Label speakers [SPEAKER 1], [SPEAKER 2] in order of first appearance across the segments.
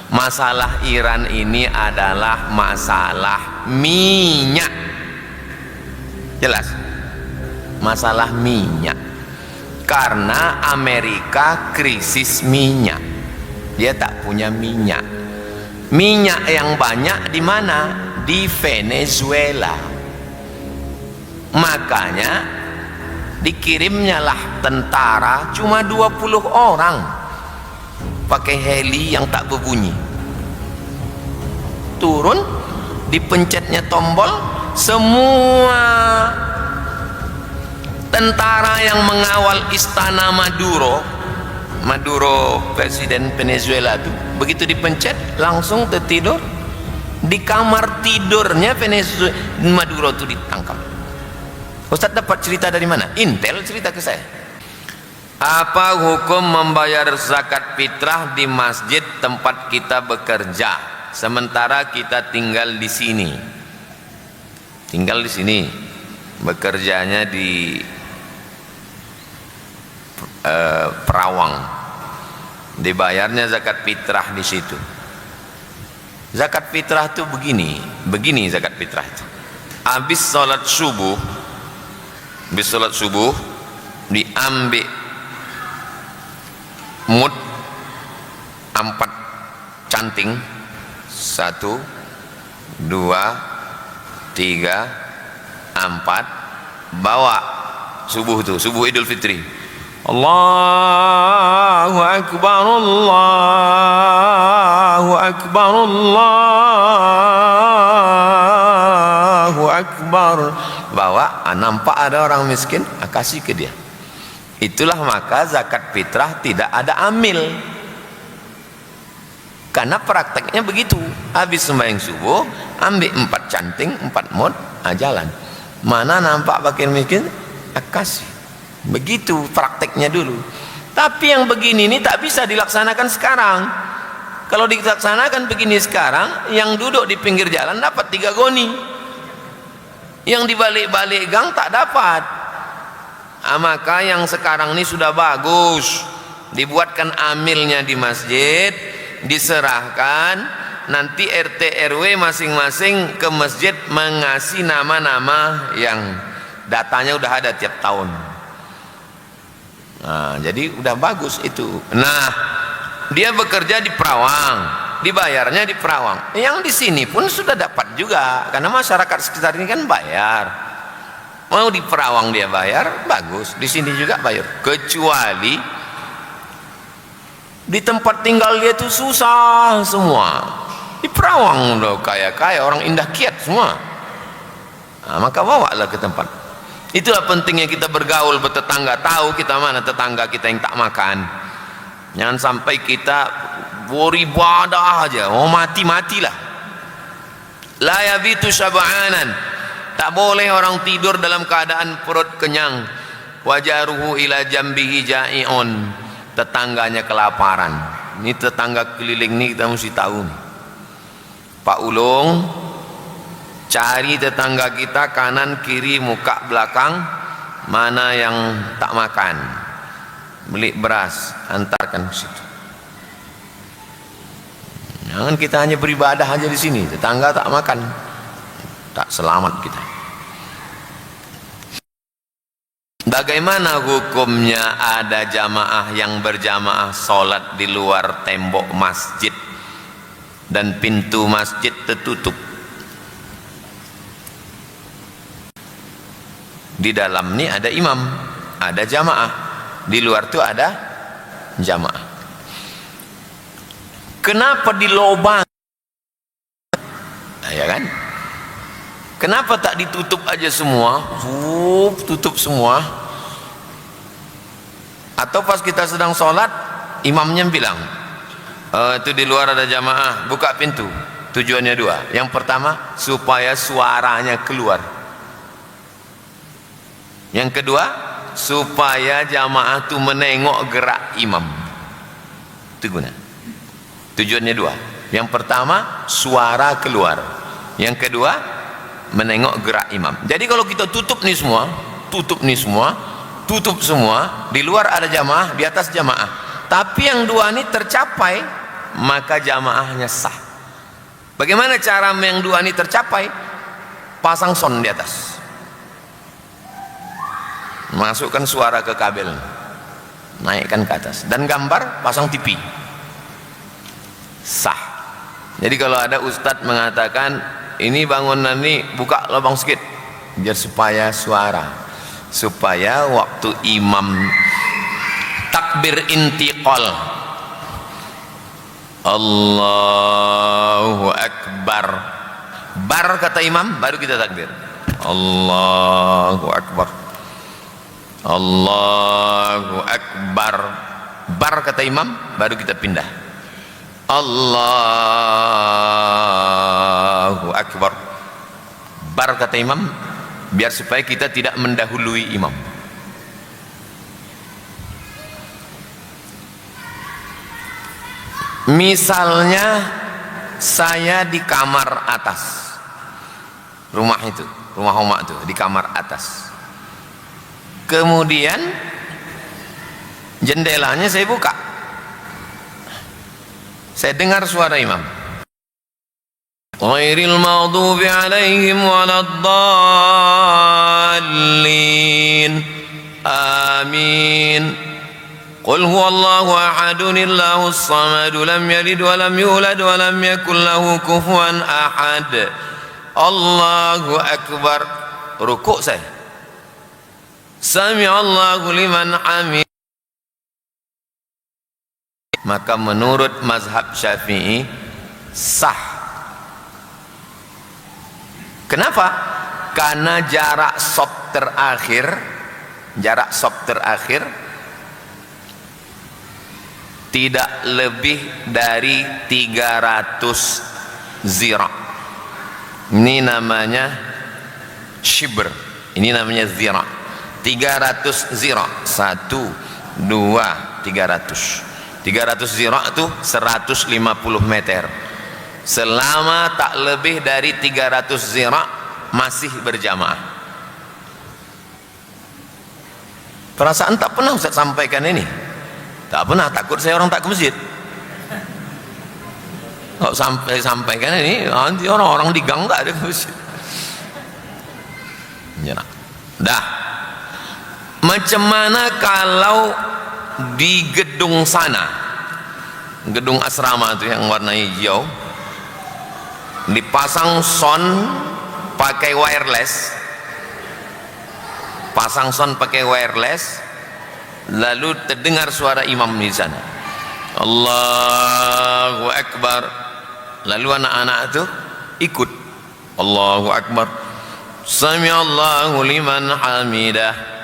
[SPEAKER 1] Masalah Iran ini adalah masalah minyak. Jelas? Masalah minyak. Karena Amerika krisis minyak. Dia tak punya minyak. Minyak yang banyak di mana? Di Venezuela. Makanya dikirimnya lah tentara cuma 20 orang pakai heli yang tak berbunyi, turun, dipencetnya tombol, semua tentara yang mengawal istana Maduro presiden Venezuela itu, begitu dipencet langsung tertidur di kamar tidurnya Maduro itu ditangkap. Ustaz dapat cerita dari mana? Intel cerita ke saya. Apa hukum membayar zakat fitrah di masjid tempat kita bekerja sementara kita tinggal di sini? Tinggal di sini, bekerjanya di Perawang, dibayarnya zakat fitrah di situ. Zakat fitrah itu begini zakat fitrah itu. Habis sholat subuh diambil mud 4 canting, 1 2 3 4, bawa subuh itu, subuh Idul Fitri. Allahu Akbar, Allahu Akbar, Allahu Akbar. Bawa, nampak ada orang miskin, kasih ke dia. Itulah maka zakat fitrah tidak ada amil, karena prakteknya begitu. Habis sembahyang subuh ambil 4 canting, 4 mud, jalan. Mana nampak fakir miskin, kasih. Begitu prakteknya dulu. Tapi yang begini ini tak bisa dilaksanakan sekarang. Kalau dilaksanakan begini sekarang, yang duduk di pinggir jalan dapat 3 goni, yang di balik-balik gang tak dapat. Maka yang sekarang ini sudah bagus, dibuatkan amilnya di masjid, diserahkan, nanti RT RW masing-masing ke masjid mengasih nama-nama yang datanya udah ada tiap tahun. Nah, jadi udah bagus itu. Nah, dia bekerja di Perawang, dibayarnya di Perawang. Yang di sini pun sudah dapat juga, karena masyarakat sekitar ini kan bayar. Mau di Perawang dia bayar, bagus. Di sini juga bayar. Kecuali di tempat tinggal dia itu susah semua. Di Perawang udah kaya-kaya, orang Indah Kiat semua. Nah, maka bawalah ke tempat. Itulah pentingnya kita bergaul, bertetangga, tahu kita mana tetangga kita yang tak makan. Jangan sampai kita beribadah aja, mati-matilah. La yabitu syab'anan, tak boleh orang tidur dalam keadaan perut kenyang. Wajaruhu ila jambihi ja'iun, tetangganya kelaparan. Ini tetangga keliling nih kita mesti tahu nih. Pak Ulung, cari tetangga kita kanan kiri muka belakang mana yang tak makan, beli beras antarkan ke situ. Jangan kita hanya beribadah aja di sini, tetangga tak makan, tak selamat kita. Bagaimana hukumnya ada jamaah yang berjamaah sholat di luar tembok masjid dan pintu masjid tertutup? Di dalam ini ada imam, ada jamaah, di luar itu ada jamaah. Kenapa dilobang? Nah, ya kan? Kenapa tak ditutup aja semua? Tutup semua. Atau pas kita sedang sholat, imamnya bilang, itu di luar ada jamaah, buka pintu. Tujuannya 2. Yang pertama, supaya suaranya keluar. Yang kedua, supaya jamaah itu menengok gerak imam. Itu guna. Tujuannya 2. Yang pertama, suara keluar. Yang kedua, menengok gerak imam. Jadi kalau kita tutup nih semua, tutup semua, di luar ada jamaah, di atas jamaah. Tapi yang 2 ini tercapai, maka jamaahnya sah. Bagaimana cara yang dua ini tercapai? Pasang sound di atas, masukkan suara ke kabel, naikkan ke atas, dan gambar pasang TV, sah. Jadi kalau ada ustadz mengatakan ini bangunan ini buka lubang sedikit biar supaya suara, supaya waktu imam takbir intiqal, Allahu Akbar, bar kata imam baru kita takbir, Allahu Akbar, Allahu Akbar, bar kata imam baru kita pindah, Allahu Akbar, bar kata imam, biar supaya kita tidak mendahului imam. Misalnya saya di kamar atas rumah itu, rumah Oma itu di kamar atas, kemudian jendelanya saya buka, saya dengar suara imam, ghairil maghdubi alaihim waladdallin, amin. Qul huwallahu ahadun illahus samad lam yalid wa lam yulad wa lam yakul lahu kufuwan ahad. Allahu akbar. Rukuk saya, sami'allahu liman hamid. Maka menurut mazhab Syafi'i sah. Kenapa? Karena jarak sop terakhir tidak lebih dari 300 zira. Ini namanya shibr, ini namanya zira. 300 zira, 1, 2, 300 zira itu 150 meter. Selama tak lebih dari 300 zira masih berjamaah. Perasaan tak pernah Ustaz sampaikan ini, tak pernah, takut saya orang tak ke masjid. Kalau sampaikan ini nanti orang-orang di gang tak ada ke masjid. Ya. Dah. Macam mana kalau di gedung sana, gedung asrama itu yang warna hijau, dipasang sound pakai wireless, pasang sound pakai wireless, lalu terdengar suara imam di sana, Allahu Akbar, lalu anak-anak itu ikut Allahu Akbar, sami'allahu liman hamidah.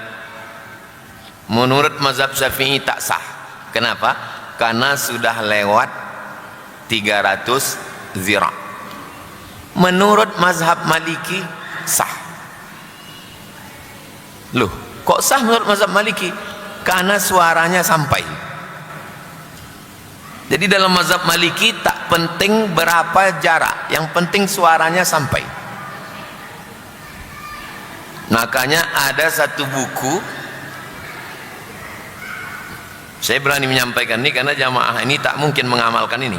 [SPEAKER 1] Menurut mazhab Syafi'i tak sah. Kenapa? Karena sudah lewat 300 zira. Menurut mazhab Maliki sah. Loh, kok sah menurut mazhab Maliki? Karena suaranya sampai. Jadi dalam mazhab Maliki tak penting berapa jarak, yang penting suaranya sampai. Makanya ada satu buku, saya berani menyampaikan ini karena jamaah ini tak mungkin mengamalkan ini.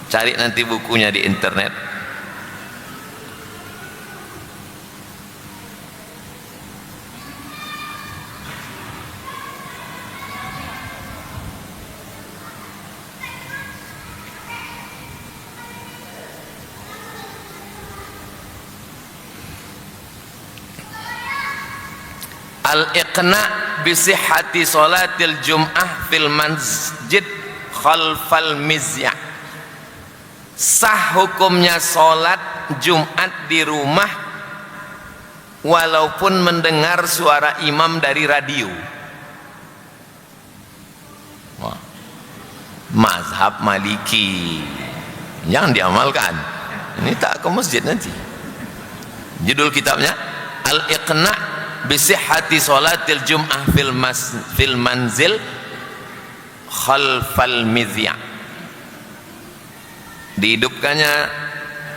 [SPEAKER 1] Cari nanti bukunya di internet. Al-iqna' bisihhati salatil jum'ah fil masjid khalfal mizya'. Sah hukumnya salat Jumat di rumah walaupun mendengar suara imam dari radio. Wah. Mazhab Maliki yang diamalkan. Ini tak ke masjid nanti. Judul kitabnya Al-iqna' bisihhati salatil jum'ah fil manzil khalfal mizya'. Dihidupkannya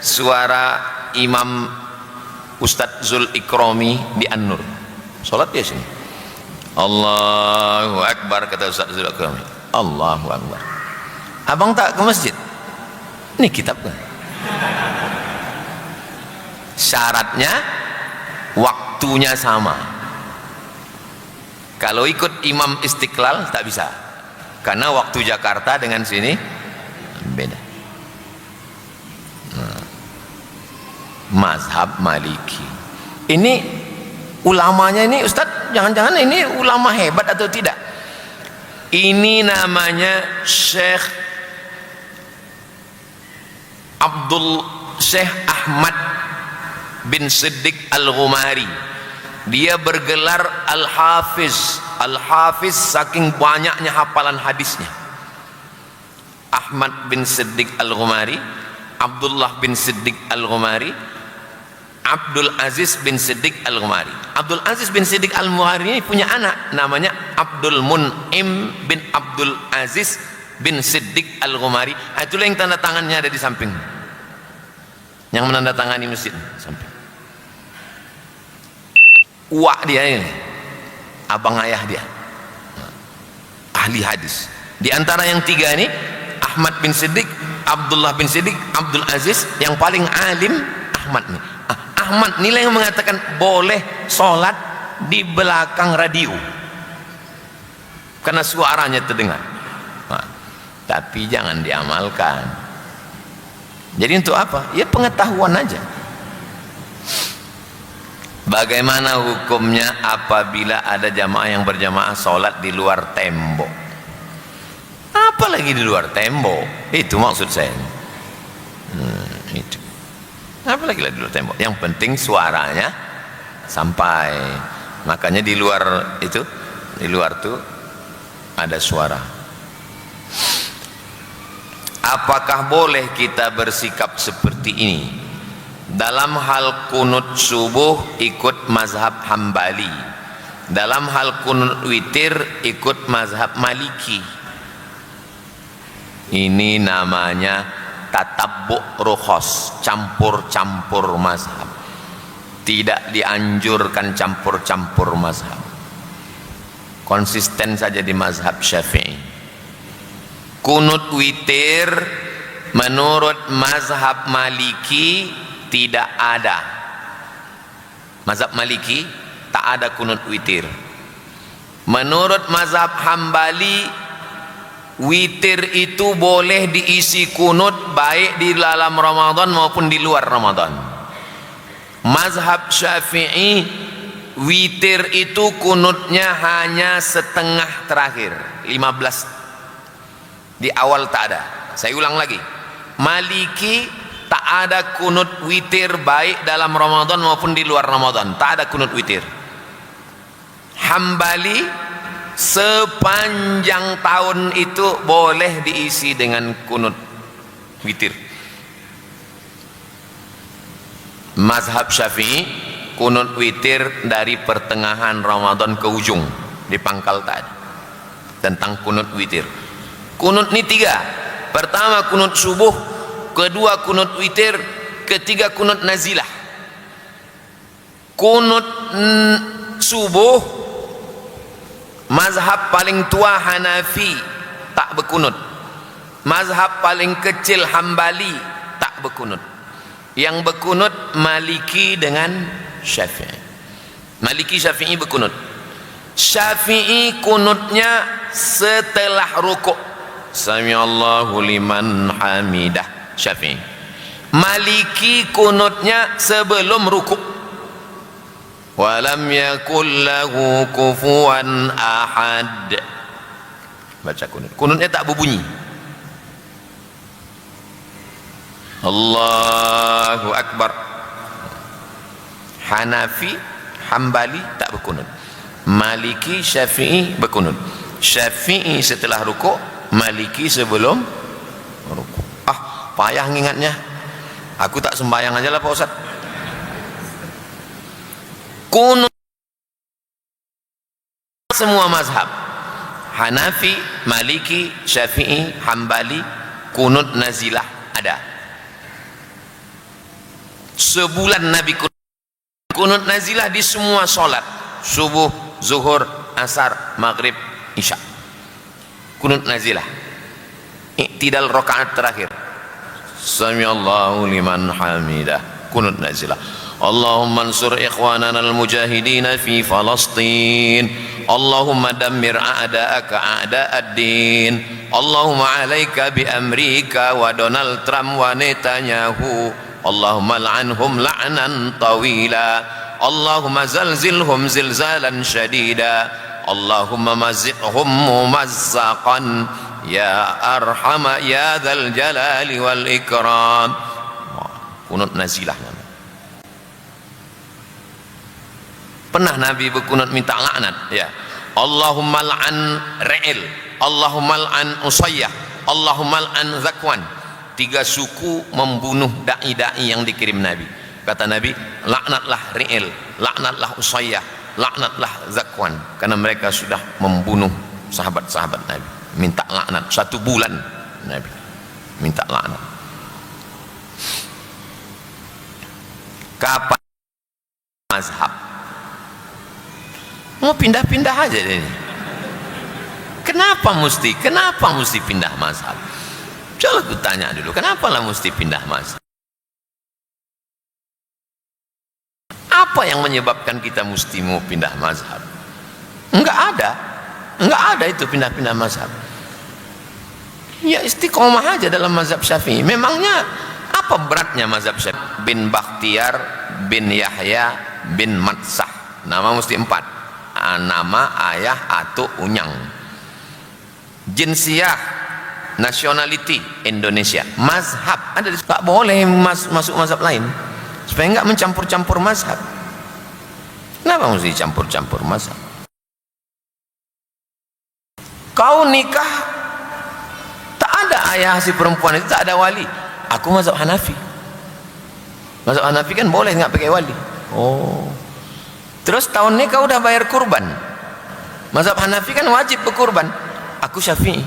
[SPEAKER 1] suara Imam Ustadz Zul Ikrami di An-Nur. Salat dia sini, Allahu Akbar kata Ustadz Zul Ikrami, Allahu Akbar. Abang tak ke masjid? Ini kitab kan? Syaratnya waktunya sama. Kalau ikut Imam Istiqlal tak bisa, karena waktu Jakarta dengan sini beda. Mazhab Maliki ini ulamanya ini, Ustadz, jangan-jangan ini ulama hebat atau tidak? Ini namanya Syekh Ahmad bin Siddiq Al-Ghumari. Dia bergelar Al-Hafiz. Al-Hafiz saking banyaknya hafalan hadisnya. Ahmad bin Siddiq Al-Ghumari, Abdullah bin Siddiq Al-Ghumari, Abdul Aziz bin Siddiq Al-Ghumari. Abdul Aziz bin Siddiq Al-Ghumari ini punya anak namanya Abdul Mun'im bin Abdul Aziz bin Siddiq Al-Ghumari. Itulah yang tanda tangannya ada di samping, yang menandatangani masjid samping. Uak dia ini, abang ayah dia, ahli hadis. Di antara yang tiga ini, Ahmad bin Siddiq, Abdullah bin Siddiq, Abdul Aziz, yang paling alim Ahmad nih. Ahmad nilai yang mengatakan boleh sholat di belakang radio karena suaranya terdengar. Tapi jangan diamalkan. Jadi untuk apa? Ya pengetahuan aja. Bagaimana hukumnya apabila ada jamaah yang berjamaah sholat di luar tembok? Apalagi di luar tembok? Itu maksud saya. Itu. Apalagi di luar tembok? Yang penting suaranya sampai. Makanya di luar itu, di luar tuh ada suara. Apakah boleh kita bersikap seperti ini? Dalam hal kunut subuh ikut mazhab Hambali, dalam hal kunut witir ikut mazhab Maliki. Ini namanya tatabbu' rukhas, campur-campur mazhab. Tidak dianjurkan campur-campur mazhab. Konsisten saja di mazhab Syafi'i. Kunut witir menurut mazhab Maliki tidak ada. Mazhab Maliki tak ada kunut witir. Menurut mazhab Hambali, witir itu boleh diisi kunut baik di dalam Ramadan maupun di luar Ramadan. Mazhab Syafi'i, witir itu kunutnya hanya setengah terakhir, 15. Di awal tak ada. Saya ulang lagi, Maliki tak ada kunut witir baik dalam Ramadan maupun di luar Ramadan. Tak ada kunut witir. Hambali sepanjang tahun itu boleh diisi dengan kunut witir. Mazhab Syafi'i, kunut witir dari pertengahan Ramadan ke ujung, di pangkal tak ada. Tentang kunut witir. Kunut ini 3. Pertama kunut subuh, kedua kunut witir, ketiga kunut nazilah. Kunut subuh, mazhab paling tua Hanafi tak berkunut. Mazhab paling kecil Hambali tak berkunut. Yang berkunut Maliki dengan Syafi'i. Maliki Syafi'i berkunut. Syafi'i kunutnya setelah rukuk, Sami'allahu liman hamidah, Syafi'i. Maliki kunutnya sebelum rukuk. Walam yakul lahu kufuwan ahad. Baca kunut. Kunutnya tak berbunyi. Allahu Akbar. Hanafi, Hambali tak berkunut. Maliki, Syafi'i berkunut. Syafi'i setelah rukuk, Maliki sebelum rukuk. Payah ngingatnya. Aku tak sembahyang aja lah Pak Ustaz. Kunut semua mazhab, Hanafi, Maliki, Syafi'i, Hambali, kunut nazilah ada. Sebulan Nabi kunut nazilah di semua solat, subuh, zuhur, asar, maghrib, isya. kunut nazilah, i'tidal rakaat terakhir, samiallahu liman hamidah, kunut nazilah. Allahumma ansur ikhwanana al-mujahidina fi Falastin, Allahumma dammir a'da'aka a'da'ad-din, Allahumma alaika bi Amerika wa Donald Trump wa Netanyahu, Allahumma la'anhum la'nan tawila, Allahumma zalzilhum zilzalan syadida, Allahumma mazziqhum mumazzaqan ya arhama ya dzal jalali wal ikram. Kunut nazilah. Pernah Nabi berkunut minta laknat, ya. Allahumma la'an Ra'il, Allahumma la'an Usayyah, Allahumma la'an Zakwan. 3 suku membunuh dai-dai yang dikirim Nabi. Kata Nabi, laknatlah Ra'il, laknatlah Usayyah, laknatlah Zakwan, karena mereka sudah membunuh sahabat-sahabat Nabi. Minta laknat 1 bulan Nabi minta laknat. Kapan mazhab? Mau pindah-pindah aja ini. Kenapa mesti pindah mazhab? Coba aku tanya dulu, kenapa lah mesti pindah mazhab? Apa yang menyebabkan kita mesti mau pindah mazhab? Enggak ada itu pindah-pindah mazhab. Ya istiqomah aja dalam mazhab Syafi'i. Memangnya apa beratnya mazhab Syafi'i? Bin Bakhtiar bin Yahya bin Matsah, nama mesti 4. Nama, ayah, atuk, unyang. Jinsiyah, nationality Indonesia. Mazhab ada, tak boleh masuk mazhab lain supaya enggak mencampur-campur mazhab. Kenapa mesti campur-campur mazhab? Kau nikah tak ada ayah si perempuan itu, tak ada wali. Aku mazhab Hanafi. Mazhab Hanafi kan boleh enggak pakai wali. Oh. Terus tahun ini kau udah bayar kurban. Mazhab Hanafi kan wajib berkurban. Aku Syafi'i.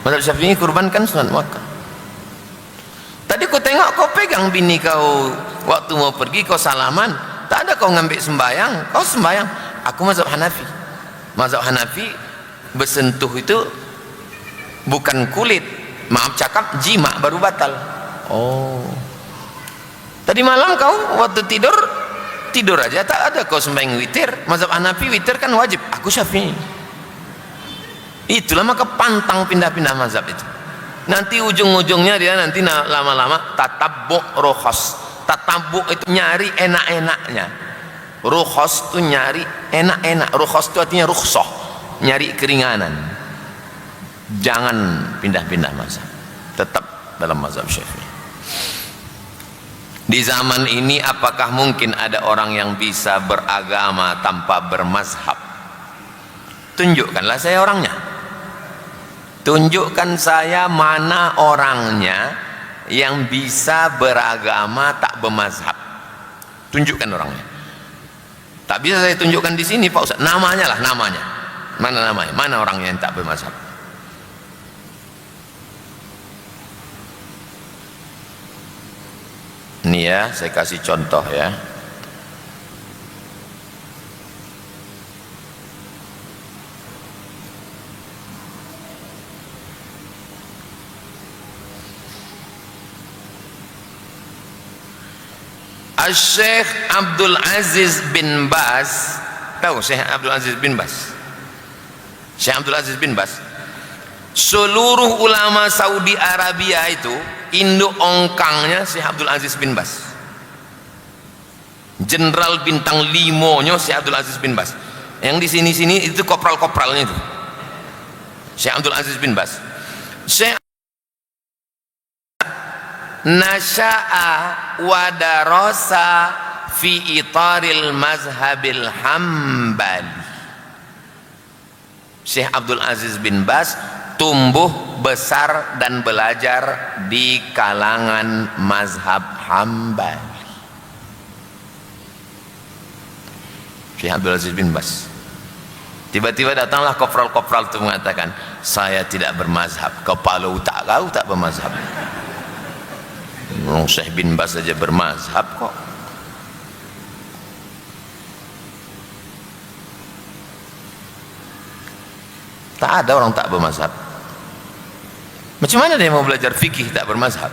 [SPEAKER 1] Mazhab Syafi'i kurban kan sunat muakkad. Tadi kau tengok kau pegang bini kau waktu mau pergi, kau salaman, tak ada kau ngambil sembayang, kau sembayang. Aku mazhab Hanafi. Mazhab Hanafi bersentuh itu bukan kulit, maaf cakap, jima baru batal. Oh. Tadi malam kau waktu tidur aja tak ada kau sembahyang witir. Mazhab Hanafi witir kan wajib. Aku Syafi'i. Itulah maka pantang pindah-pindah mazhab itu. Nanti ujung-ujungnya dia nanti lama-lama tatabbu rukhas. Tatabbu itu nyari enak-enaknya. Rukhas itu nyari enak-enak. Rukhas itu artinya rukhsah, nyari keringanan. Jangan pindah-pindah mazhab. Tetap dalam mazhab Syafi'i. Di zaman ini apakah mungkin ada orang yang bisa beragama tanpa bermazhab? Tunjukkanlah saya orangnya. Tunjukkan saya mana orangnya yang bisa beragama tak bermazhab. Tunjukkan orangnya. Tak bisa saya tunjukkan di sini Pak Ustaz. Namanya lah, namanya. Mana namanya? Mana orangnya yang tak bermazhab? Ini ya, saya kasih contoh ya. Syekh Abdul Aziz bin Baz, tahu Syekh Abdul Aziz bin Baz? Syekh Abdul Aziz bin Baz, seluruh ulama Saudi Arabia itu induk ongkangnya Syekh Abdul Aziz bin Baz. Jenderal bintang 5-nya Syekh Abdul Aziz bin Baz. Yang di sini-sini itu kopral-kopralnya itu. Syekh Abdul Aziz bin Baz. Syekh nasya'a wa darasa fi itaril mazhabil hambali. Syekh Abdul Aziz bin Baz tumbuh besar dan belajar di kalangan mazhab Hambali. Syekh Abdul Aziz bin Baz. Tiba-tiba datanglah kopral-kopral itu mengatakan, saya tidak bermazhab. Kepala otak kau tak bermazhab. Syekh bin Baz saja bermazhab kok. Tak ada orang tak bermazhab. Macam mana dia mau belajar fikih tak bermazhab?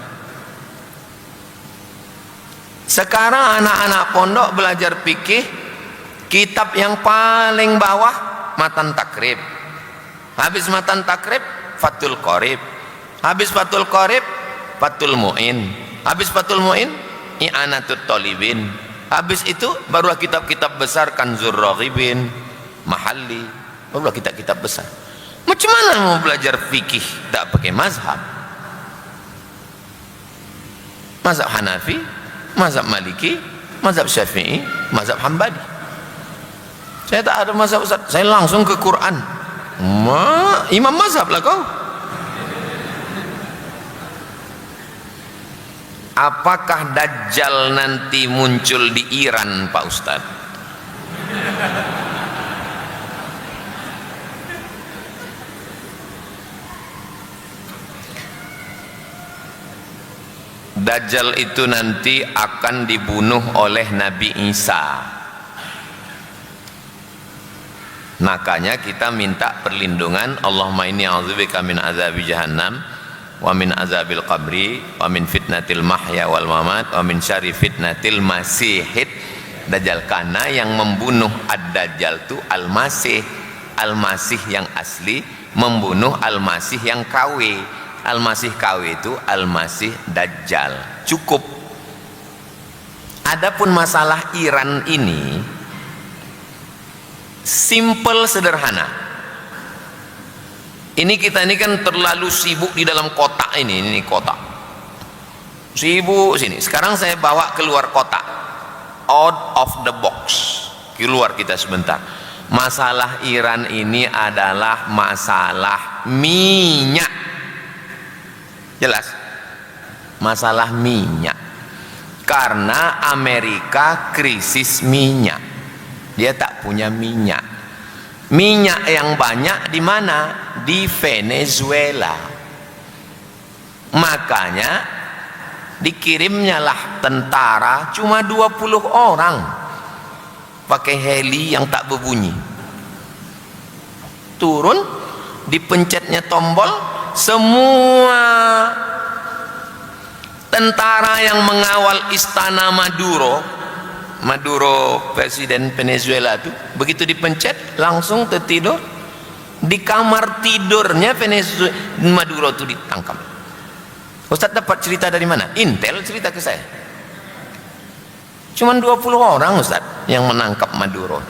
[SPEAKER 1] Sekarang anak-anak pondok belajar fikih, kitab yang paling bawah Matan Takrib. Habis Matan Takrib, Fathul Qorib. Habis Fathul Qorib, Fathul Mu'in. Habis Fathul Mu'in, I'anatul Talibin. Habis itu barulah kitab-kitab besar, Kanzur Raghibin, Mahalli, barulah kitab-kitab besar. Macam mana mau belajar fikih tak pakai mazhab? Mazhab Hanafi, mazhab Maliki, mazhab Syafi'i, mazhab Hambali. Saya tak ada mazhab Ustaz, saya langsung ke Quran. Imam mazhab lah kau. Apakah Dajjal nanti muncul di Iran, Pak Ustaz? Dajjal itu nanti akan dibunuh oleh Nabi Isa. Makanya kita minta perlindungan, Allahumma inni a'udzubika min azabi jahannam wa min azabil qabri wa min fitnatil mahya wal mamat wa min syarri fitnatil masihid dajjal. Karena yang membunuh ad-dajjal itu al-masih, al-masih yang asli membunuh al-masih yang KW. Al-masih KW itu al-masih dajjal. Cukup. Adapun masalah Iran ini simple, sederhana. Ini kita ini kan terlalu sibuk di dalam kotak ini kotak. Sibuk sini. Sekarang saya bawa keluar kotak. Out of the box. Keluar kita sebentar. Masalah Iran ini adalah masalah minyak. Jelas? Masalah minyak. Karena Amerika krisis minyak. Dia tak punya minyak. Minyak yang banyak di mana? Di Venezuela. Makanya dikirimnya lah tentara cuma 20 orang pakai heli yang tak berbunyi. Turun, dipencetnya tombol, semua tentara yang mengawal istana Maduro presiden Venezuela itu begitu dipencet langsung tertidur di kamar tidurnya Maduro itu ditangkap. Ustaz dapat cerita dari mana? Intel cerita ke saya. Cuman 20 orang Ustaz yang menangkap Maduro.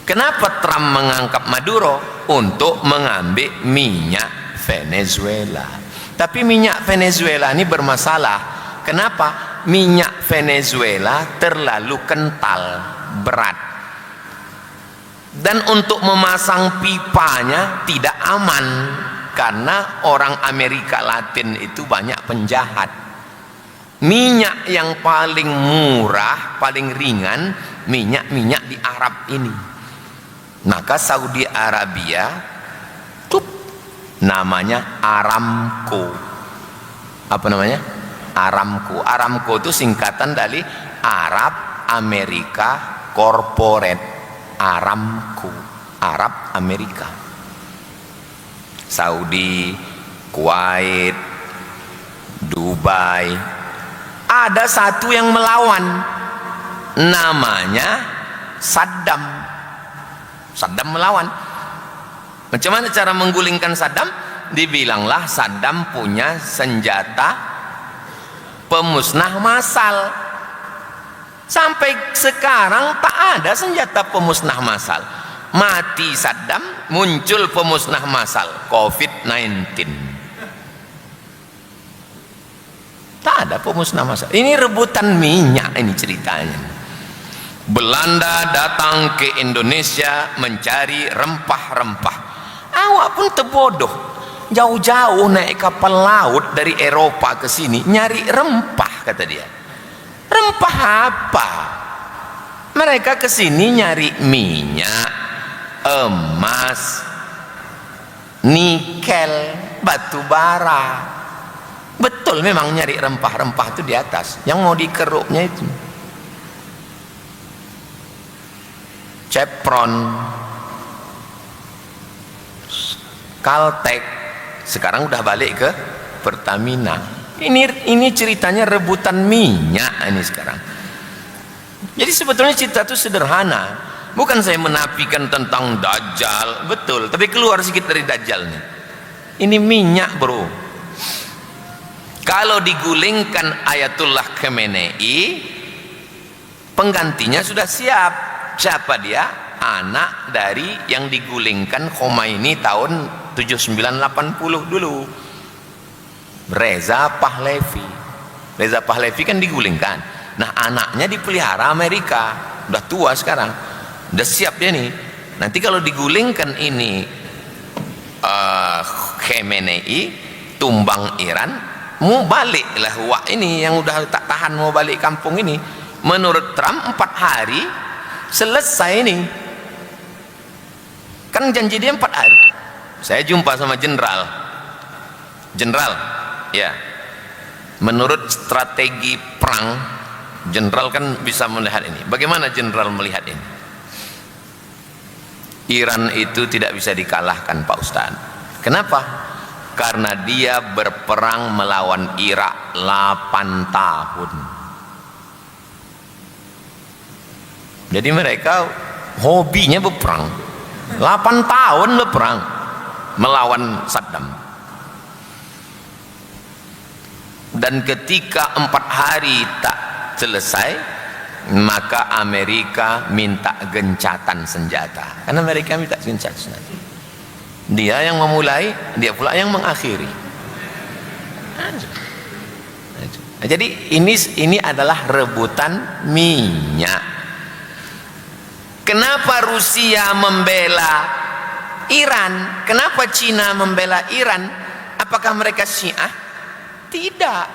[SPEAKER 1] Kenapa Trump mengangkat Maduro? Untuk mengambil minyak Venezuela. Tapi minyak Venezuela ini bermasalah. Kenapa? Minyak Venezuela terlalu kental, berat, dan untuk memasang pipanya tidak aman karena orang Amerika Latin itu banyak penjahat. Minyak yang paling murah, paling ringan, minyak di Arab ini. Maka Saudi Arabia tuh namanya Aramco. Apa namanya? Aramco. Aramco itu singkatan dari Arab Amerika Corporate. Aramco, Arab Amerika. Saudi, Kuwait, Dubai. Ada satu yang melawan, namanya Saddam. Saddam melawan. Macam mana cara menggulingkan Saddam? Dibilanglah Saddam punya senjata pemusnah massal. Sampai sekarang tak ada senjata pemusnah massal. Mati Saddam, muncul pemusnah massal COVID-19. Tak ada pemusnah massal. Ini rebutan minyak ini ceritanya. Belanda datang ke Indonesia mencari rempah-rempah. Awak pun terbodoh. Jauh-jauh naik kapal laut dari Eropa ke sini nyari rempah, kata dia. Rempah apa? Mereka ke sini nyari minyak, emas, nikel, batu bara. Betul memang nyari rempah-rempah itu di atas. Yang mau dikeruknya itu Chevron, Caltech, sekarang udah balik ke Pertamina. Ini ceritanya rebutan minyak ini sekarang. Jadi sebetulnya cerita itu sederhana. Bukan saya menafikan tentang Dajjal, betul, tapi keluar sedikit dari Dajjal nih. Ini minyak, bro. Kalau digulingkan Ayatullah Khamenei, penggantinya sudah siap. Siapa dia? Anak dari yang digulingkan Khomeini tahun 7980 dulu, Reza Pahlavi. Reza Pahlavi kan digulingkan. Nah, anaknya dipelihara Amerika, udah tua sekarang, udah siap dia nih. Nanti kalau digulingkan ini Khamenei, tumbang Iran, mau balik lah wak ini yang udah tak tahan mau balik kampung ini. Menurut Trump 4 hari selesai ini. Kan janji dia 4 hari. Saya jumpa sama jenderal, ya, menurut strategi perang, jenderal kan bisa melihat ini. Bagaimana jenderal melihat ini? Iran itu tidak bisa dikalahkan, Pak Ustaz. Kenapa? Karena dia berperang melawan Irak 8 tahun. Jadi mereka hobinya berperang. 8 tahun berperang melawan Saddam. Dan ketika 4 hari tak selesai, maka Amerika minta gencatan senjata. Karena Amerika minta gencatan senjata. Dia yang memulai, dia pula yang mengakhiri. Jadi ini adalah rebutan minyak. Kenapa Rusia membela Iran? Kenapa Cina membela Iran? Apakah mereka Syiah? Tidak.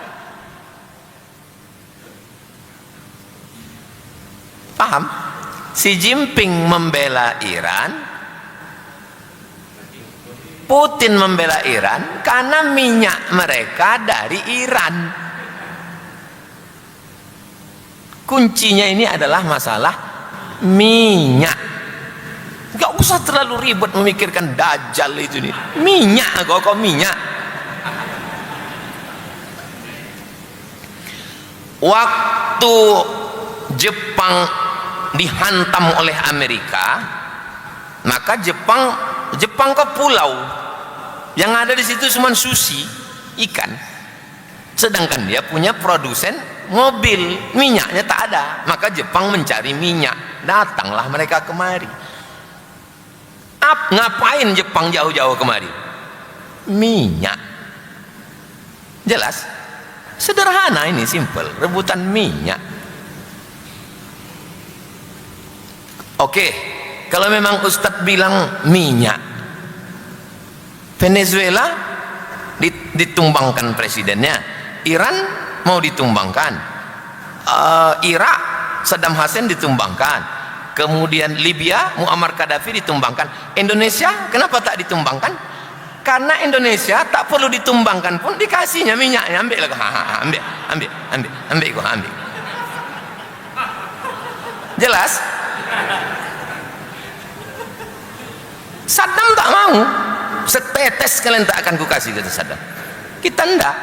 [SPEAKER 1] Paham? Xi Jinping membela Iran, Putin membela Iran karena minyak mereka dari Iran. Kuncinya ini adalah masalah minyak. Gak usah terlalu ribet memikirkan Dajjal itu nih. Minyak kok minyak. Waktu Jepang dihantam oleh Amerika, maka Jepang ke pulau yang ada di situ cuma sushi, ikan. Sedangkan dia punya produsen mobil, minyaknya tak ada. Maka Jepang mencari minyak. Datanglah mereka kemari. Ngapain Jepang jauh-jauh kemari? Minyak. Jelas? Sederhana ini, simple. Rebutan minyak. Oke, kalau memang Ustadz bilang minyak, Venezuela ditumbangkan presidennya, Iran mau ditumbangkan, Irak Saddam Hussein ditumbangkan, kemudian Libya Muammar Gaddafi ditumbangkan. Indonesia kenapa tak ditumbangkan? Karena Indonesia tak perlu ditumbangkan pun dikasihnya minyaknya. Ambil lah, ambil. Jelas? Saddam tak mau, setetes kalian tak akan kukasih, kata Saddam. Kita enggak.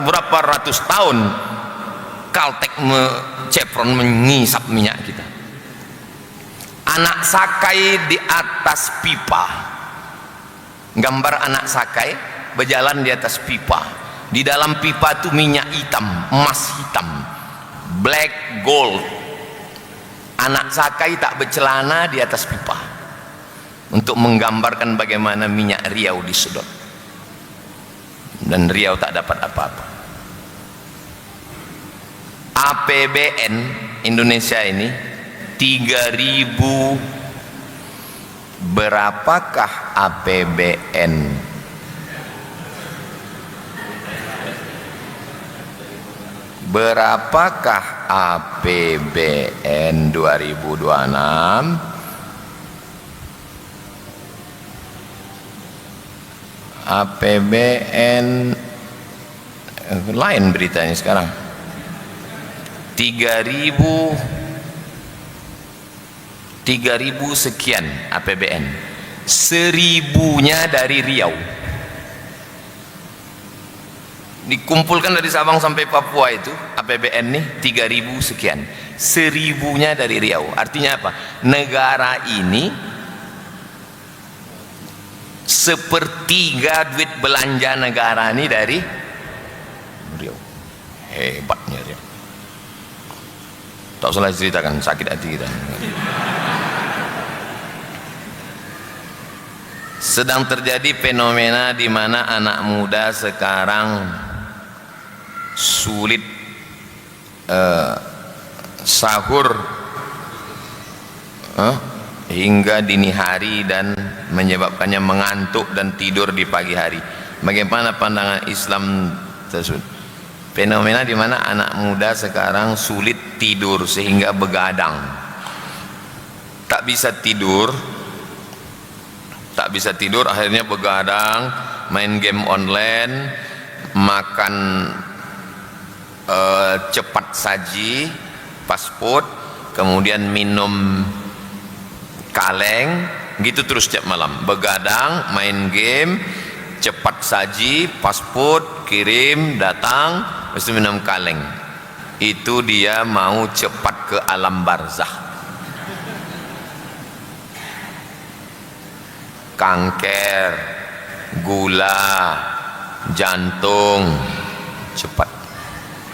[SPEAKER 1] Berapa ratus tahun Caltech Chevron mengisap minyak kita. Anak sakai di atas pipa, gambar anak sakai berjalan di atas pipa. Di dalam pipa itu minyak hitam, emas hitam, black gold. Anak sakai tak bercelana di atas pipa untuk menggambarkan bagaimana minyak Riau disedot, dan Riau tak dapat apa-apa. APBN Indonesia ini 3.000. Berapakah APBN? Berapakah APBN 2026? APBN lain beritanya sekarang. 3.000 sekian APBN. 1000-nya dari Riau, dikumpulkan dari Sabang sampai Papua itu APBN nih 3000 sekian, 1000-nya dari Riau. Artinya apa? Negara ini sepertiga duit belanja negara ini dari Riau. Hebatnya Riau. Tak salah ceritakan, sakit hati kita. Sedang terjadi fenomena di mana anak muda sekarang sulit sahur hingga dini hari dan menyebabkannya mengantuk dan tidur di pagi hari. Bagaimana pandangan Islam tersebut? Fenomena di mana anak muda sekarang sulit tidur sehingga begadang, tak bisa tidur, akhirnya begadang, main game online, makan cepat saji, fast food, kemudian minum kaleng, gitu terus setiap malam. Begadang, main game, cepat saji, fast food, kirim, datang, terus minum kaleng. Itu dia mau cepat ke alam barzah. Kanker, gula, jantung, cepat.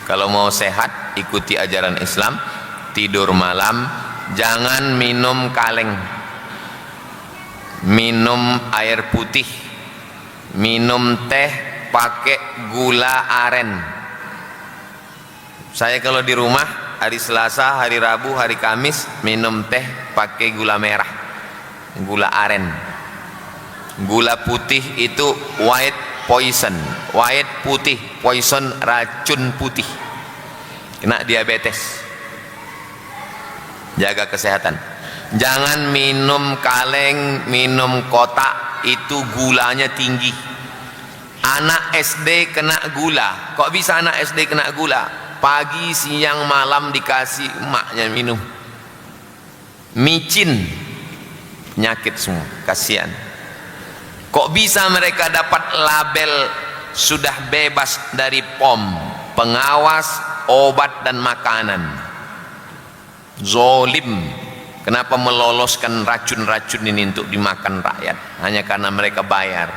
[SPEAKER 1] Kalau mau sehat, ikuti ajaran Islam, tidur malam, jangan minum kaleng, minum air putih, minum teh pakai gula aren. Saya kalau di rumah hari Selasa, hari Rabu, hari Kamis minum teh pakai gula merah, gula aren. Gula putih itu white poison, white putih, poison racun putih, kena diabetes. Jaga kesehatan. Jangan minum kaleng, minum kotak, itu gulanya tinggi. Anak SD kena gula. Kok bisa anak SD kena gula? Pagi, siang, malam dikasih emaknya minum. Micin, penyakit semua, kasihan. Kok bisa mereka dapat label sudah bebas dari POM, pengawas obat dan makanan? Zolim. Kenapa meloloskan racun-racun ini untuk dimakan rakyat? Hanya karena mereka bayar.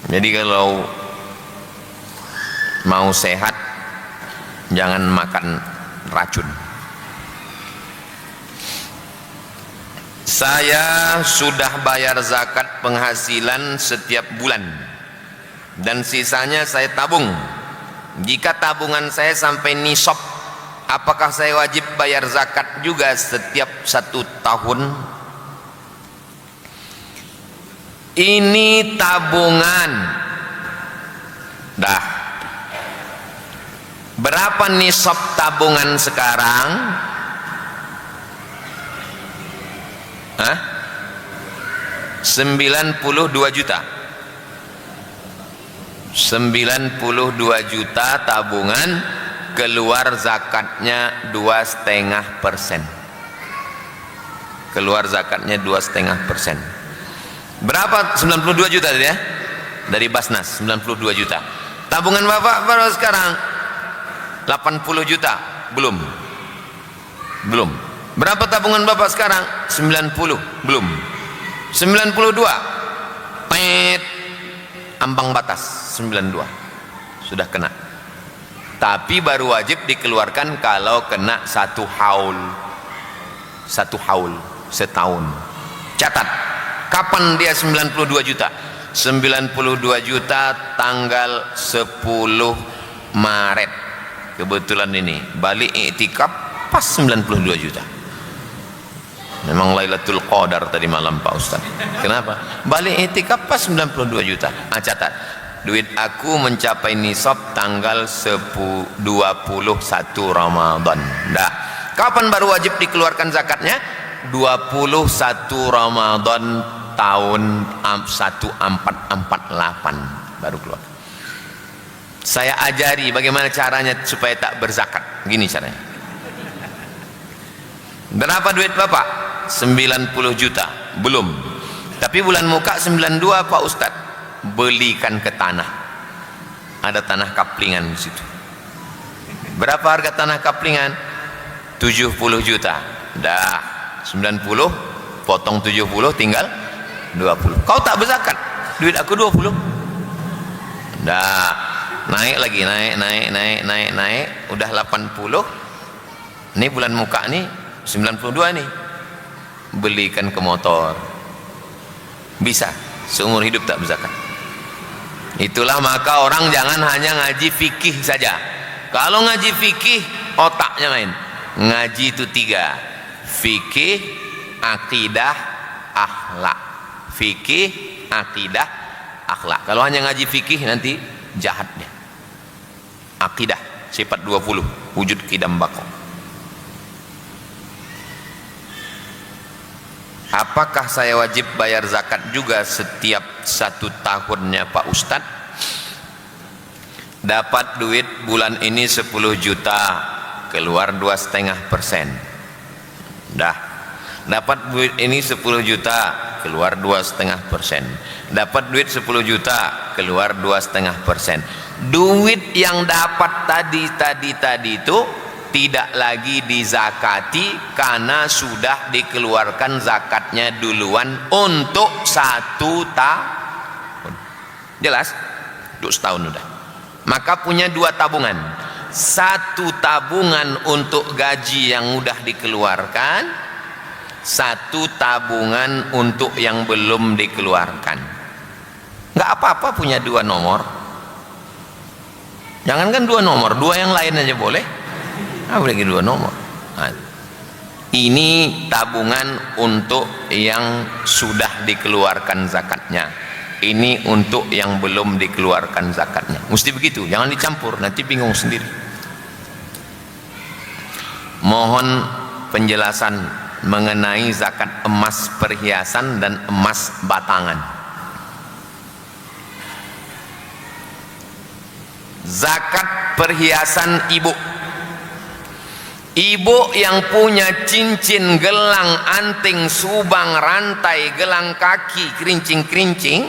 [SPEAKER 1] Jadi kalau mau sehat, jangan makan racun. Saya sudah bayar zakat penghasilan setiap bulan dan sisanya saya tabung. Jika tabungan saya sampai nisab, apakah saya wajib bayar zakat juga setiap 1 tahun? Ini tabungan. Dah. Berapa nisab tabungan sekarang? 92 juta. 92 juta tabungan, keluar zakatnya 2,5%. Keluar zakatnya 2,5%. Berapa 92 juta tadi ya? Dari Basnas 92 juta. Tabungan Bapak baru sekarang 80 juta. Belum. Berapa tabungan Bapak sekarang? 90. Belum. 92. Pet. Ambang batas 92. Sudah kena. Tapi baru wajib dikeluarkan kalau kena 1 haul. 1 haul setahun. Catat. Kapan dia 92 juta? 92 juta tanggal 10 Maret. Kebetulan ini balik iktikaf pas 92 juta. Memang Lailatul Qadar tadi malam Pak Ustaz. Kenapa? Balik iktikaf pas 92 juta. Catat. Duit aku mencapai nisab tanggal 21 Ramadan. Dah. Kapan baru wajib dikeluarkan zakatnya? 21 Ramadan tahun 1448 baru keluar. Saya ajari bagaimana caranya supaya tak berzakat. Gini caranya. Berapa duit Bapak? 90 juta belum, tapi bulan muka 92 Pak Ustadz, belikan ke tanah, ada tanah kaplingan di situ. Berapa harga tanah kaplingan? 70 juta. Dah 90 potong 70 tinggal 20. Kau tak berzakat, duit aku 20. Dah naik lagi, naik, udah 80. Ini bulan muka nih 92 nih, belikan ke motor. Bisa seumur hidup tak berzakat. Itulah maka orang jangan hanya ngaji fikih saja. Kalau ngaji fikih otaknya main. Ngaji itu 3: fikih, akidah, akhlak. Fikih, akidah, akhlak. Kalau hanya ngaji fikih nanti jahatnya. Akidah sifat 20 wujud kidam bako. Apakah saya wajib bayar zakat juga setiap 1 tahunnya Pak Ustadz? Dapat duit bulan ini 10 juta, keluar 2,5%. Dah. Dapat duit ini 10 juta, keluar 2,5%. Dapat duit 10 juta, keluar 2,5%. Duit yang dapat tadi itu tidak lagi dizakati karena sudah dikeluarkan zakatnya duluan untuk 1 tahun. Jelas? Untuk setahun udah. Maka punya 2 tabungan. 1 tabungan untuk gaji yang udah dikeluarkan, 1 tabungan untuk yang belum dikeluarkan. Nggak apa-apa punya 2 nomor. Jangankan 2 nomor, 2 yang lain aja boleh. Boleh 2 nomor. Nah, ini tabungan untuk yang sudah dikeluarkan zakatnya, ini untuk yang belum dikeluarkan zakatnya. Mesti begitu, jangan dicampur, nanti bingung sendiri. Mohon penjelasan mengenai zakat emas perhiasan dan emas batangan. Zakat perhiasan ibu. Ibu yang punya cincin, gelang, anting, subang, rantai, gelang kaki, kerincing-kerincing,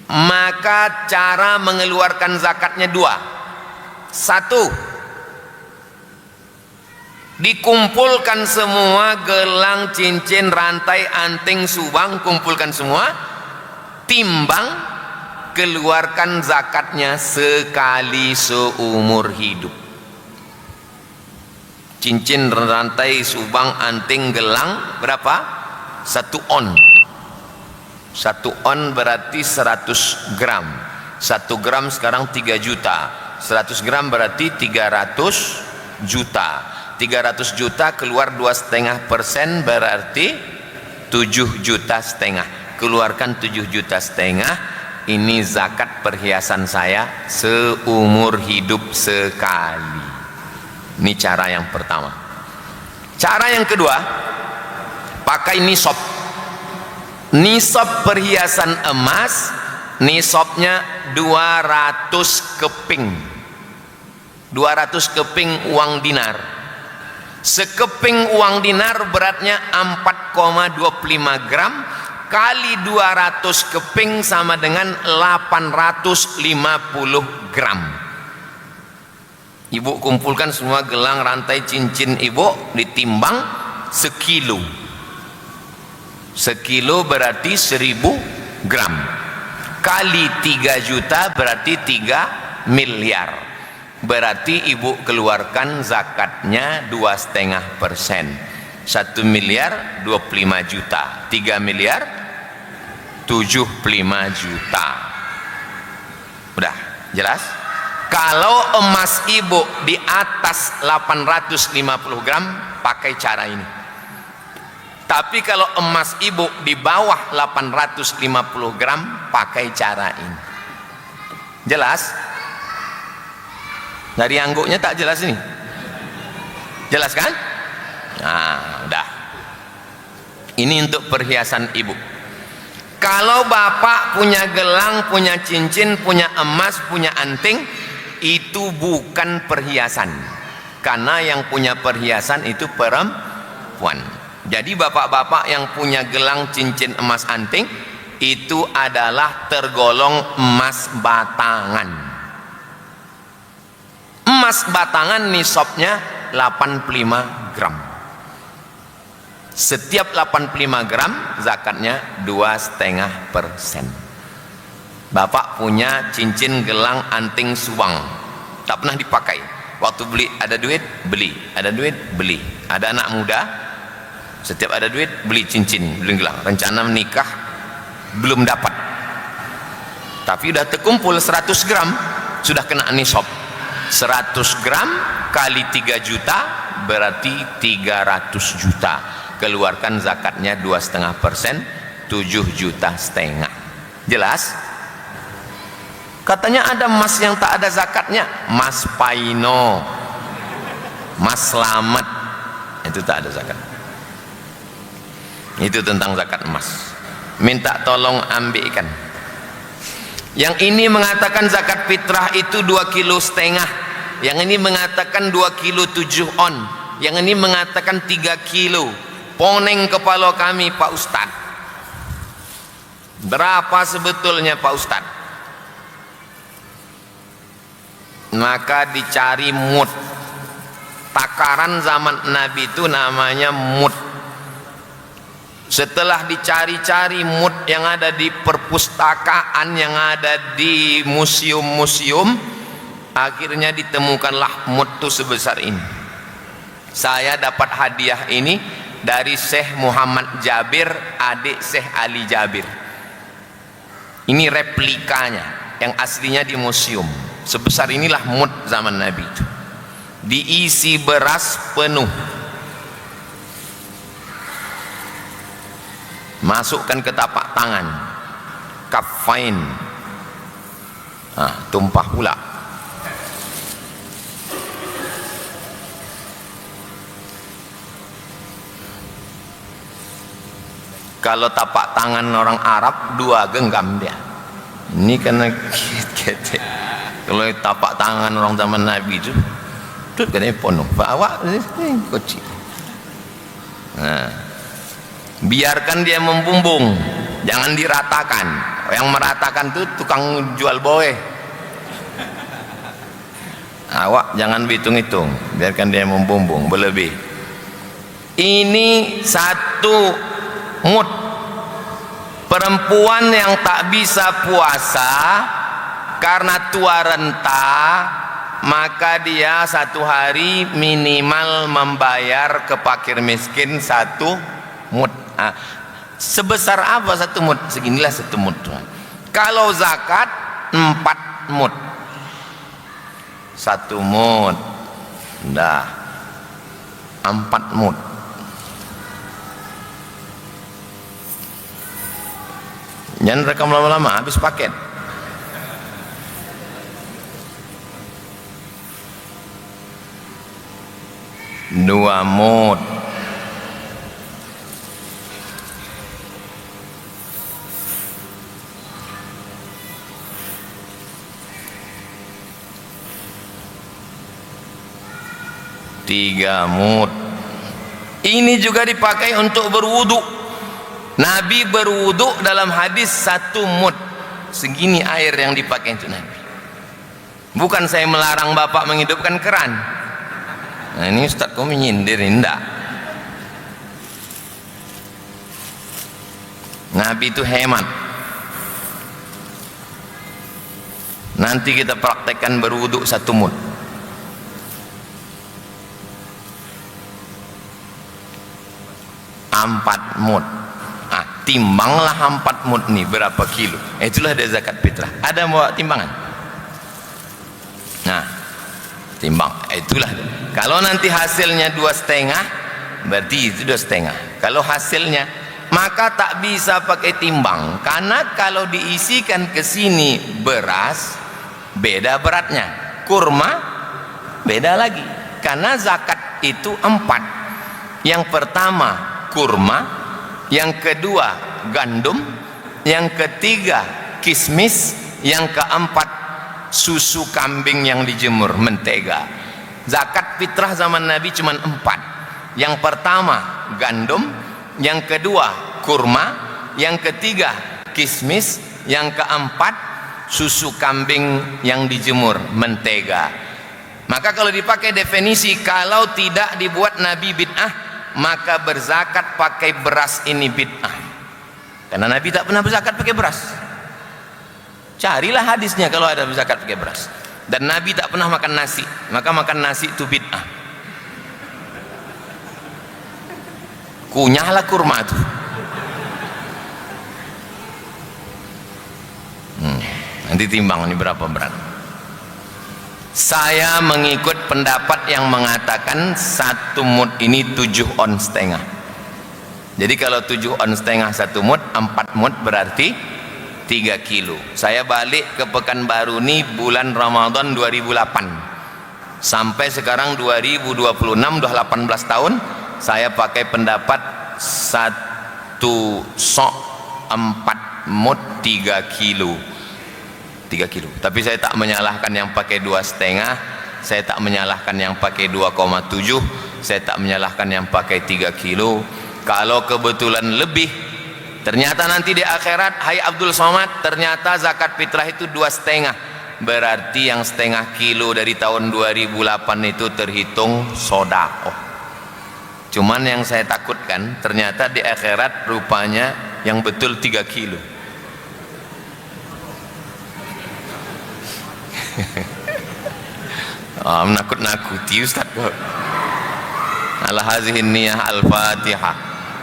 [SPEAKER 1] maka cara mengeluarkan zakatnya 2. 1, dikumpulkan semua gelang, cincin, rantai, anting, subang, kumpulkan semua, timbang, keluarkan zakatnya sekali seumur hidup. Cincin, rantai, subang, anting, gelang berapa? 1 on. 1 on berarti 100 gram. 1 gram sekarang 3 juta. 100 gram berarti 300 juta. 300 juta keluar 2,5% berarti 7,5 juta. Keluarkan 7,5 juta. Ini zakat perhiasan saya seumur hidup sekali. Ini cara yang pertama. Cara yang kedua, pakai nisab. Nisab perhiasan emas, nisabnya 200 keping. 200 keping uang dinar. Sekeping uang dinar beratnya 4,25 gram kali 200 keping sama dengan 850 gram. Ibu kumpulkan semua gelang, rantai, cincin ibu, ditimbang sekilo. Sekilo berarti 1000 gram. Kali 3 juta berarti 3 miliar. Berarti ibu keluarkan zakatnya 2,5%. 1 miliar 25 juta. 3 miliar 75 juta. Udah jelas? Kalau emas ibu di atas 850 gram pakai cara ini. Tapi kalau emas ibu di bawah 850 gram pakai cara ini. Jelas? Dari angguknya tak jelas ini? Jelas kan? Nah, udah. Ini untuk perhiasan ibu. Kalau bapak punya gelang, punya cincin, punya emas, punya anting, itu bukan perhiasan. Karena yang punya perhiasan itu perempuan. Jadi bapak-bapak yang punya gelang cincin emas anting itu adalah tergolong emas batangan. Emas batangan nisabnya 85 gram. Setiap 85 gram zakatnya 2,5%. Bapak punya cincin gelang anting subang, tak pernah dipakai. Waktu beli ada duit beli, ada duit beli. Ada anak muda, setiap ada duit beli cincin, beli gelang. Rencana menikah belum dapat, tapi udah terkumpul 100 gram, sudah kena nisab. 100 gram kali 3 juta berarti 300 juta. Keluarkan zakatnya 2,5%, 7,5 juta. Jelas? Katanya ada emas yang tak ada zakatnya, emas paino, emas selamat, itu tak ada zakat. Itu tentang zakat emas. Minta tolong ambilkan. Yang ini mengatakan zakat fitrah itu 2,5 kilo, yang ini mengatakan 2,7 kilo on, yang ini mengatakan 3 kilo. Poneng kepala kami Pak Ustad, berapa sebetulnya Pak Ustad? Maka dicari mud. Takaran zaman Nabi itu namanya mud. Setelah dicari-cari mud yang ada di perpustakaan, yang ada di museum-museum, akhirnya ditemukanlah mud itu sebesar ini. Saya dapat hadiah ini dari Syekh Muhammad Jabir, adik Syekh Ali Jabir. Ini replikanya, yang aslinya di museum. Sebesar inilah mud zaman Nabi itu. Diisi beras penuh. Masukkan ke tapak tangan, kafain, tumpah pula. Kalau tapak tangan orang Arab 2 genggam dia. Ini karena ketek. Kalau tapak tangan orang zaman Nabi itu tut katanya penuh. Pak awak kecil. Nah, biarkan dia membumbung, jangan diratakan. Yang meratakan itu tukang jual boe. Awak jangan hitung-hitung, biarkan dia membumbung berlebih. Ini satu mud. Perempuan yang tak bisa puasa karena tua renta, maka dia 1 hari minimal membayar ke fakir miskin 1 mud. Sebesar apa 1 mud? Seginilah 1 mud. Kalau zakat 4 mud. 1 mud, dah 4 mud. Jangan rekam lama-lama, habis paket. Dua mud. Tiga mud. Ini juga dipakai untuk berwudu. Nabi berwudu dalam hadis 1 mud. Segini air yang dipakai untuk Nabi. Bukan saya melarang bapak menghidupkan keran. Nah, ini Ustaz kau menyindir, enggak. Nabi itu hemat. Nanti kita praktekkan berwudu 1 mud. 4 mud. Timbanglah 4 mud nih berapa kilo. Itulah ada zakat fitrah. Ada bawa timbangan? Nah, timbang. Itulah. Kalau nanti hasilnya 2,5, berarti itu 2,5. Kalau hasilnya, maka tak bisa pakai timbang, karena kalau diisikan ke sini beras beda beratnya, kurma beda lagi. Karena zakat itu 4. Yang pertama kurma, yang kedua gandum, yang ketiga kismis, yang keempat susu kambing yang dijemur, mentega. Zakat fitrah zaman Nabi cuma 4. Yang pertama gandum, yang kedua kurma, yang ketiga kismis, yang keempat susu kambing yang dijemur, mentega. Maka kalau dipakai definisi, kalau tidak dibuat Nabi bid'ah, maka berzakat pakai beras ini bid'ah. Karena Nabi tak pernah berzakat pakai beras. Carilah hadisnya kalau ada berzakat pakai beras. Dan Nabi tak pernah makan nasi, maka makan nasi itu bid'ah. Kunyahlah kurma itu. Nanti timbang ini berapa berat. Saya mengikut pendapat yang mengatakan 1 mud ini 7 on setengah. Jadi kalau 7 on setengah 1 mud, 4 mud berarti 3 kilo. Saya balik ke Pekanbaru ini bulan Ramadan 2008. Sampai sekarang 2026, udah 18 tahun, saya pakai pendapat 1 sok 4 mud 3 kilo. 3 kilo. Tapi saya tak menyalahkan yang pakai 2,5, saya tak menyalahkan yang pakai 2,7, saya tak menyalahkan yang pakai 3 kilo. Kalau kebetulan lebih, ternyata nanti di akhirat, hai Abdul Somad, ternyata zakat fitrah itu 2,5, berarti yang setengah kilo dari tahun 2008 itu terhitung sedekah. Cuman yang saya takutkan, ternyata di akhirat rupanya yang betul 3 kilo. Menakut-nakuti Ustaz. Ala hazihi niyah al-Fatihah.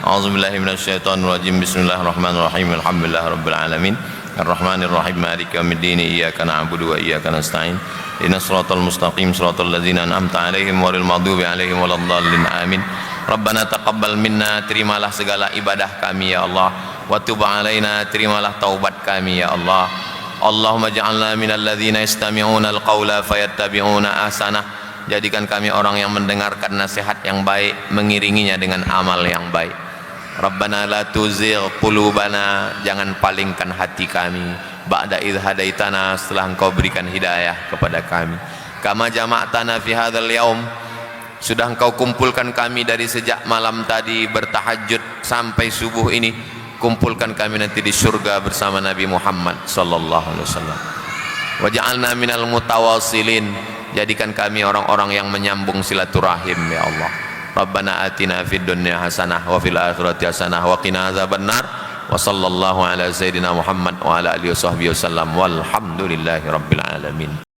[SPEAKER 1] A'udzubillahi minasyaitonir rajim. Bismillahirrahmanirrahim. Alhamdulillahirabbil alamin. Arrahmanirrahim. Maliki yaumiddin. Iyyaka na'budu wa iyyaka nasta'in. Ihdinas siratal mustaqim, siratal ladzina an'amta 'alaihim ghairil maghdubi 'alaihim waladdallin. Amin. Rabbana taqabbal minna, terimalah segala ibadah kami ya Allah. Wa tub 'alaina, terimalah taubat kami ya Allah. Allahumma ja'alna minal ladzina yastami'una al-qawla fayattabi'una ahsanah. Jadikan kami orang yang mendengarkan nasihat yang baik, mengiringinya dengan amal yang baik. Rabbana la tuzigh qulubana, jangan palingkan hati kami ba'da idh hadaitana, setelah Engkau berikan hidayah kepada kami. Kama jama'tana fi hadzal yaum, sudah Engkau kumpulkan kami dari sejak malam tadi bertahajud sampai subuh ini, kumpulkan kami nanti di surga bersama Nabi Muhammad sallallahu alaihi wasallam. Waj'alna minal mutawassilin, jadikan kami orang-orang yang menyambung silaturahim ya Allah. Rabbana atina fid dunya hasanah wa fil akhirati hasanah wa qina adzabannar. Wa sallallahu ala sayyidina Muhammad wa ala alihi washabbihi wasallam walhamdulillahi rabbil alamin.